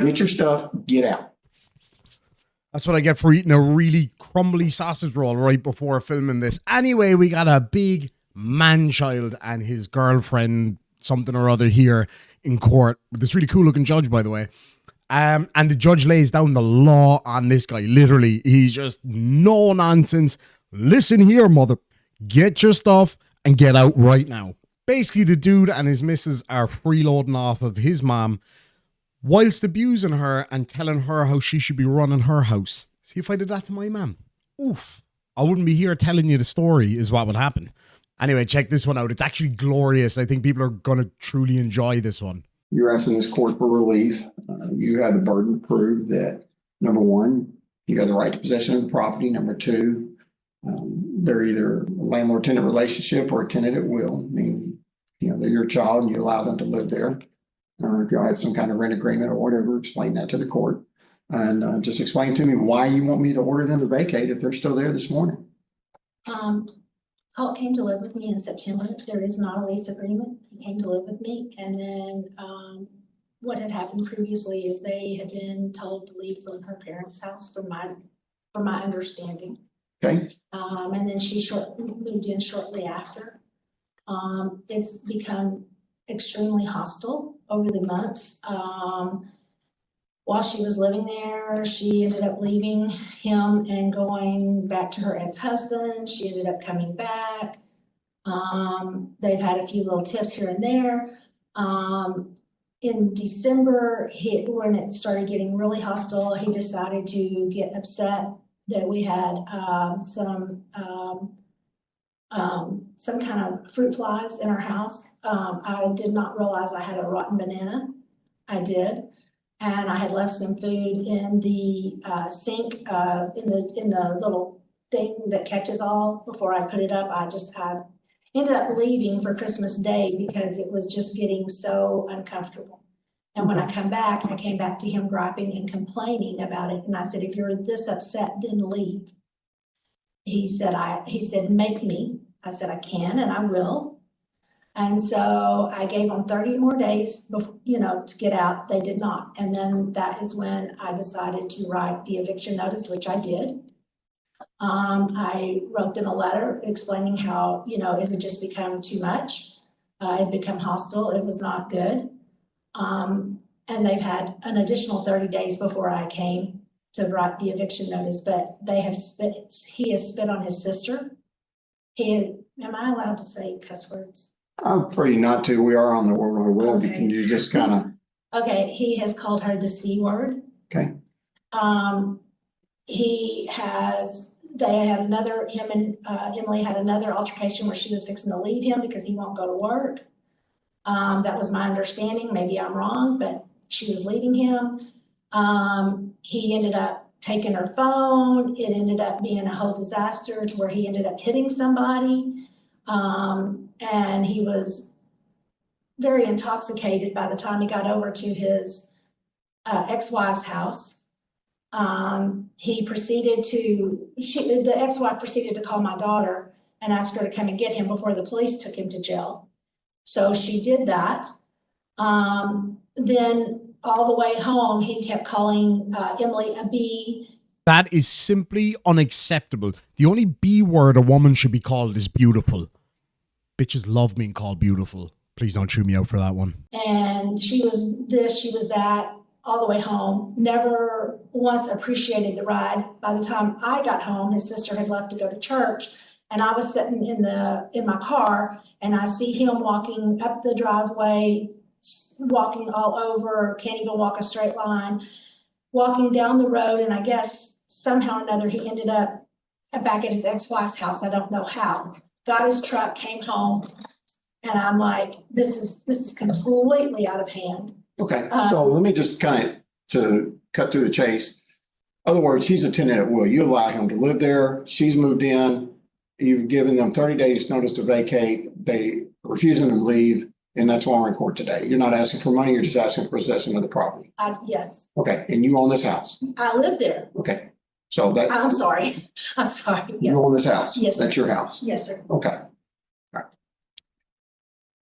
get your stuff, get out. That's what I get for eating a really crumbly sausage roll right before filming this. Anyway, we got a big man-child and his girlfriend, something or other, here in court with this really cool looking judge, by the way. And the judge lays down the law on this guy. Literally, he's just no nonsense. Listen here, mother. Get your stuff and get out right now. Basically, the dude and his missus are freeloading off of his mom whilst abusing her and telling her how she should be running her house. See, if I did that to my mom, oof, I wouldn't be here telling you the story is what would happen. Anyway, check this one out. It's actually glorious. I think people are going to truly enjoy this one. You're asking this court for relief. You have the burden to prove that, number one, you have the right to possession of the property. Number two, they're either a landlord-tenant relationship or a tenant at will. I mean, they're your child and you allow them to live there. If you have some kind of rent agreement or whatever, explain that to the court. And just explain to me why you want me to order them to vacate if they're still there this morning. Holt came to live with me in September. There is not a lease agreement. He came to live with me. And then what had happened previously is they had been told to leave from her parents' house, from my understanding. Okay. And then she moved in shortly after. It's become extremely hostile over the months. While she was living there, she ended up leaving him and going back to her ex-husband. She ended up coming back. They've had a few little tiffs here and there. In December, when it started getting really hostile, he decided to get upset that we had some kind of fruit flies in our house. I did not realize I had a rotten banana. I did. And I had left some food in the sink, in the little thing that catches all before I put it up. I ended up leaving for Christmas Day because it was just getting so uncomfortable. And when I came back to him griping and complaining about it. And I said, if you're this upset, then leave. He said, make me. I said, I can and I will. And so I gave them 30 more days, to get out. They did not. And then that is when I decided to write the eviction notice, which I did. I wrote them a letter explaining how, it had just become too much. It had become hostile. It was not good. And they've had an additional 30 days before I came to write the eviction notice, but he has spit on his sister. Am I allowed to say cuss words? I'm free not to. We are on the World Wide Web. Okay. Can you just kind of? Okay, he has called her the C word. Okay. Him and Emily had another altercation where she was fixing to leave him because he won't go to work. That was my understanding. Maybe I'm wrong, but she was leaving him. He ended up taking her phone. It ended up being a whole disaster to where he ended up hitting somebody. And he was very intoxicated by the time he got over to his ex-wife's house. The ex-wife proceeded to call my daughter and ask her to come and get him before the police took him to jail. So she did that. Then all the way home, he kept calling Emily a B. That is simply unacceptable. The only B word a woman should be called is beautiful. Bitches love being called beautiful. Please don't chew me out for that one. And she was this, she was that, all the way home. Never once appreciated the ride. By the time I got home, his sister had left to go to church, and I was sitting in my car, and I see him walking up the driveway, walking all over, can't even walk a straight line, walking down the road, and I guess somehow or another he ended up back at his ex-wife's house. I don't know how. Got his truck, came home, and I'm like, this is completely out of hand. Okay, so let me just to cut through the chase. In other words, he's a tenant at will. You allow him to live there. She's moved in. You've given them 30 days notice to vacate. They refusing to leave, and that's why we're in court today. You're not asking for money. You're just asking for possession of the property. Yes. Okay, and you own this house. I live there. Okay, so that. I'm sorry. Yes. You own this house. Yes, sir. That's your house. Yes, sir. Okay. All right.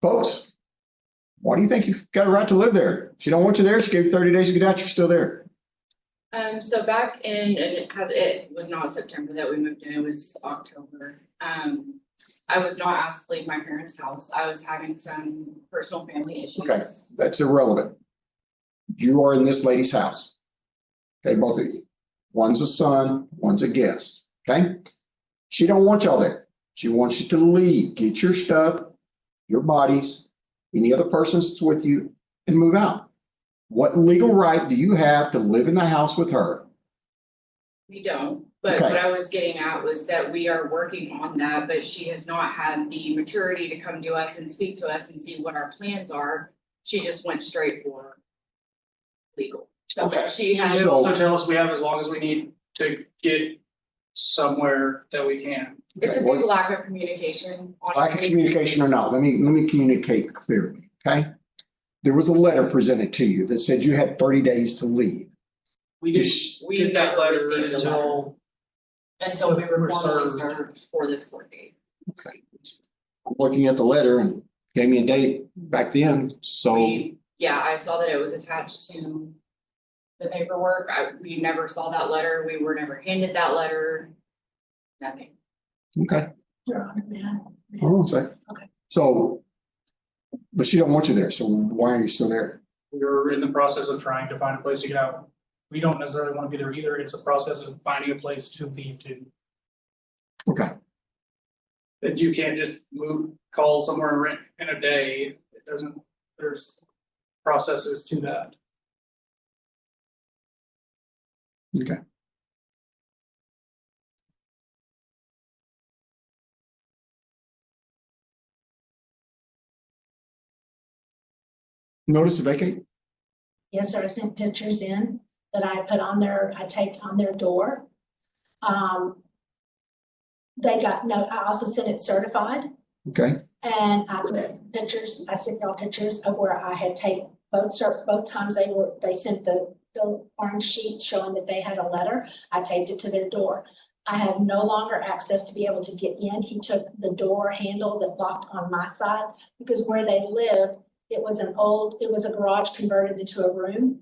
Folks, Why do you think you've got a right to live there? She don't want you there. She gave you 30 days to get out. You're still there. So back in, and it was not September that we moved in, it was October. I was not asked to leave my parents' house. I was having some personal family issues. Okay, that's irrelevant. You are in this lady's house. Okay, both of you. One's a son, one's a guest. Okay? She don't want y'all there. She wants you to leave. Get your stuff, your bodies, any other persons that's with you, and move out. What legal right do you have to live in the house with her? We don't, but Okay. what I was getting at was that we are working on that, but she has not had the maturity to come to us and speak to us and see what our plans are. She just went straight for legal. So Okay. she She has. did also tell us we have as long as we need to get somewhere that we can. It's a Okay, big lack of communication. lack of communication or not, let me communicate clearly, okay? There was a letter presented to you that said you had 30 days to leave. We didn't We get that never letter received a until Until we were We're formally served. served for this court date. Okay. I'm looking at the letter and gave me a date back then, so, Yeah, I saw that it was attached to the paperwork. We never saw that letter. We were never handed that letter. Nothing. okay. Your Honor, may I? Hold on a second. Okay. So, but she don't want you there, so why are you still there? we're in the process of trying to find a place to get out. We don't necessarily want to be there either. It's a process of finding a place to leave to. Okay, That you can't just call somewhere and rent in a day. It doesn't, there's processes to that. okay. Notice to vacate? Yes, sir. I sent pictures in that I put on I taped on their door. They got, no, I also sent it certified. Okay, And I put pictures, I sent y'all pictures of where I had taped both times they sent the orange sheet showing that they had a letter. I taped it to their door. I have no longer access to be able to get in. He took the door handle that locked on my side because where they live, it was a garage converted into a room.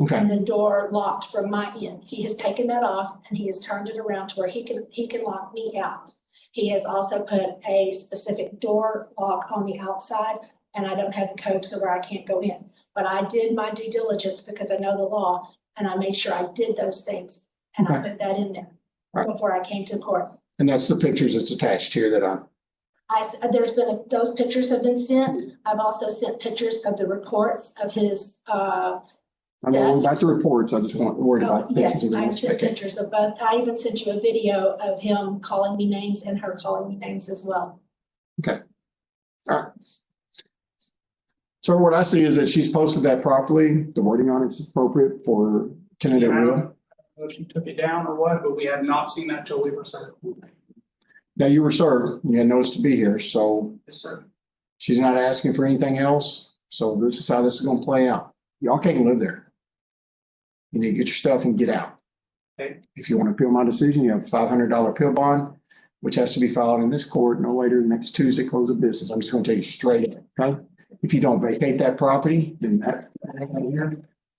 okay, And the door locked from my end. He has taken that off and he has turned it around to where he can lock me out. He has also put a specific door lock on the outside and I don't have the code to where I can't go in. But I did my due diligence because I know the law and I made sure I did those things and I Okay. put that in there Right. before I came to court. and that's the pictures that's attached here that I'm, Those pictures have been sent. I've also sent pictures of the reports of his, I know about the reports, I just worried about. yes, pictures of the I ones sent vacate. pictures of both. I even sent you a video of him calling me names and her calling me names as well. All right. So what I see is that she's posted that properly, the wording on it's appropriate for tenant at I don't will. know if she took it down or what, but we have not seen that till we were served. Now you were served, you had notice to be here, so Yes, sir. she's not asking for anything else. So this is how this is gonna play out. Y'all can't live there. You need to get your stuff and get out. Okay. If you want to appeal my decision, you have a $500 appeal bond, which has to be filed in this court no later than next Tuesday, close of business. I'm just gonna tell you straight up, okay? If you don't vacate that property, then that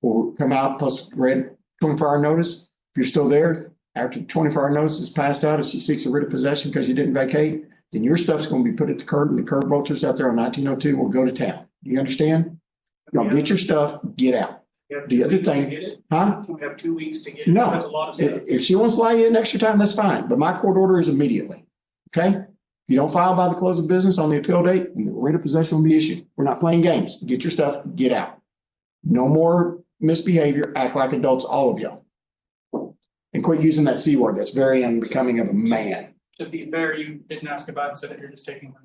will come out post red 24-hour notice. If you're still there, after the 24-hour notice is passed out, if she seeks a writ of possession because you didn't vacate, then your stuff's gonna be put at the curb and the curb vultures out there on 1902 will go to town. You understand? Y'all get your stuff, get out. We have The 2 other weeks to thing- get it. Huh? We have 2 weeks to get it. No. That's a lot of stuff. If she wants to lie in extra time, that's fine, but my court order is immediately, okay? If you don't file by the close of business on the appeal date, the writ of possession will be issued. We're not playing games. Get your stuff, get out. No more misbehavior, act like adults, all of y'all. And quit using that C word. That's very unbecoming of a man. To be fair, you didn't ask about it, said that you're just taking her.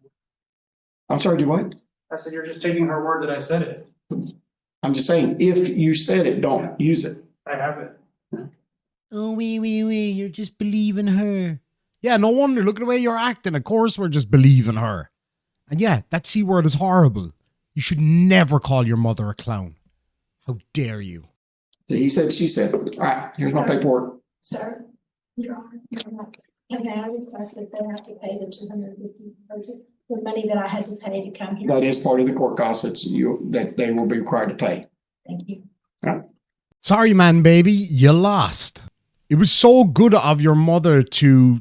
I'm sorry, do what? I said, you're just taking her word that I said it. I'm just saying, if you said it, don't use it. I have it. Oh, wee, you're just believing her. Yeah, no wonder. Look at the way you're acting. Of course we're just believing her. And yeah, that C word is horrible. You should never call your mother a clown. How dare you? He said, she said. All right, here's my paperwork. Sir, Your Honor, can I request that they have to pay the $250 the money that I had to pay to come here. That is part of the court costs that they will be required to pay. Thank you. Sorry, man, baby, you lost. It was so good of your mother to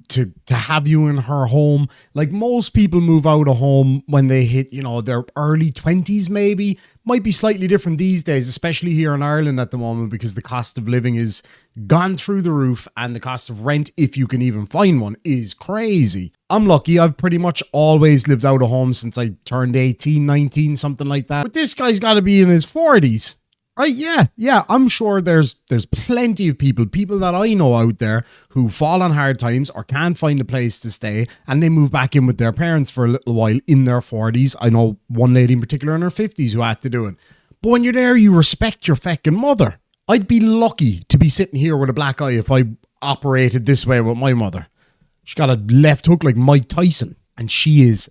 have you in her home. Like, most people move out of home when they hit, their early 20s maybe. Might be slightly different these days, especially here in Ireland at the moment, because the cost of living is gone through the roof and the cost of rent, if you can even find one, is crazy. I'm lucky. I've pretty much always lived out of home since I turned 18, 19, something like that. But this guy's got to be in his 40s. Right, yeah, I'm sure there's plenty of people that I know out there who fall on hard times or can't find a place to stay, and they move back in with their parents for a little while in their 40s. I know one lady in particular in her 50s who had to do it. But when you're there, you respect your feckin' mother. I'd be lucky to be sitting here with a black eye if I operated this way with my mother. She got a left hook like Mike Tyson, and she is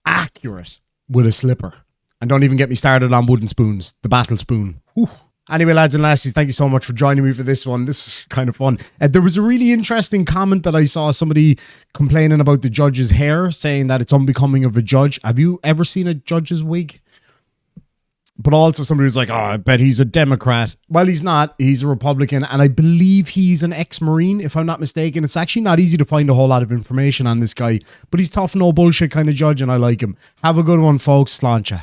accurate with a slipper. And don't even get me started on wooden spoons, the battle spoon. Whew. Anyway, lads and lassies, thank you so much for joining me for this one. This was kind of fun. There was a really interesting comment that I saw, somebody complaining about the judge's hair, saying that it's unbecoming of a judge. Have you ever seen a judge's wig? But also somebody was like, oh, I bet he's a Democrat. Well, he's not. He's a Republican. And I believe he's an ex-Marine, if I'm not mistaken. It's actually not easy to find a whole lot of information on this guy. But he's tough, no bullshit kind of judge, and I like him. Have a good one, folks. Sláinte.